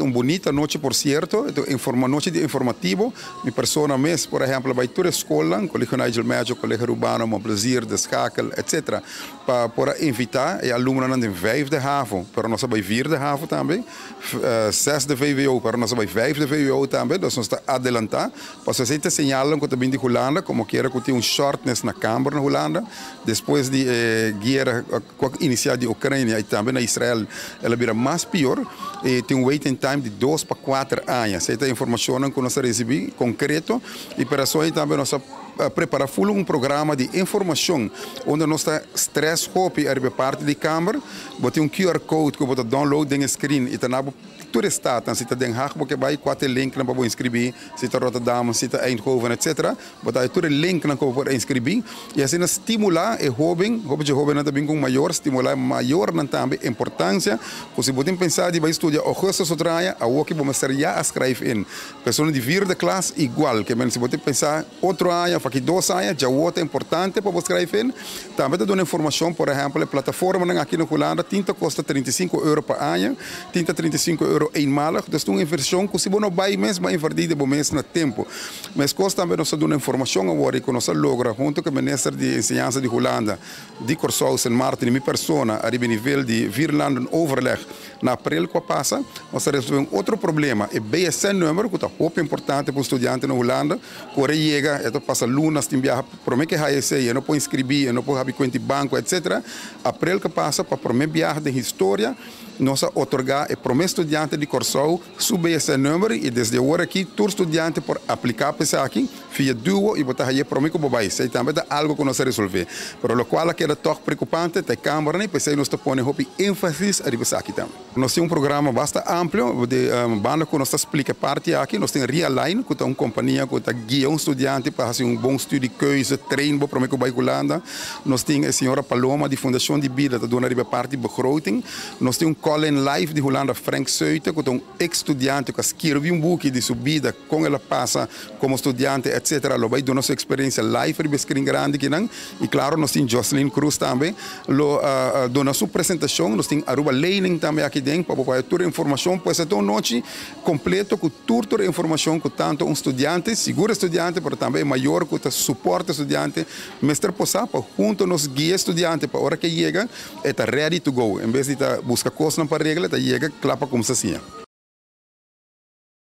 Uma bonita noite, por certo, uma noite de informativo. Minha persona mesmo, por exemplo, vai toda a escola, Colégio Nigel Médio, Colégio Urbano, Montplaisir, de Schakel, etc. Para invitar e alunos na 5e HAVO, para nós vai 4e HAVO também, 6e VWO, para nós vai 5e VWO também, nós vamos adiantar, para você te señalam que também de Holanda, como que era que tinha shortness na Câmara na Holanda, depois de guerra inicial de Ucrânia e também na Israel, ela vira mais pior, e tem um waiting time de 2 para 4 anos. Essa é a informação que nós recebemos, concreto, e para isso também nós preparamos um programa de informação, onde nós stress hope é parte da Câmara, botar um QR Code que você download no screen e está tudo está, então se está Den Haag, porque vai 4 link para você inscrever, se está Rotterdam, se está Eindhoven, etc. Botar tudo link para você inscrever e assim estimular e jovem também com maior, estimular maior também importância, porque se você pensar de vai estudar Augusto Sotraia, a o que vamos já escrever em pessoas de 4e classe igual, que se você pensar outro ano, aqui 2 anos, já outra é importante para você escrever em, também te dou informação, por exemplo, a plataforma aqui na Holanda, tinta custa €35 por ano, tinta €35 eenmalig, dus toen inversão que se você não vai mesmo invertir de mês no tempo. Mas costa também nós damos informação agora que nós logra junto com o ministro de Ensinança de Holanda, de Corsau, Sint Maarten, e minha persona, a nível de 4 landen overleg na abril que passa, nós resolvemos outro problema, o BSN número, que é muito importante para o estudante na Holanda, quando chega, passa lunas, tem viaja, promete que esse, não pode inscrever, não pode abrir conta de banco, etc. Abril que passa, para promete viajar de história, nós otorgar e promete estudante de Corsau subir esse número e desde agora aqui todo estudante por aplicar para isso aqui via duo e botar aí promete que vai ser também algo que nós resolver. Pero o qual que era tão preocupante da Câmara nem pensei nós põe ênfase a isso aqui também. Nós temos programa bastante amplo de banda que nós explica parte aqui. Nós temos Realign, que é uma companhia que guia estudante para fazer bom estudo de coisa, treino para promete que vai Holanda. Nós temos a senhora Paloma de Fundação de Vida, que dona a parte de begroting. Nós temos Colin Life de Holanda, Frank Suiter, que é um ex-estudante que escreveu book de sua vida, como ela passa como estudante, etc. Ela vai dar nossa experiência live, de screen grande, e claro, nós temos Jocelyn Cruz também, dona sua apresentação, nós temos Aruba Learning também aqui dentro, para toda a informação, pois é uma noite completa com toda a informação que tanto estudante, seguro estudante, mas também maior, que suporta estudante, mestre possa, para junto nos guia estudante, para a hora que chega, está ready to go, em vez de buscar coisas para regra, está chega, clapa como se assim.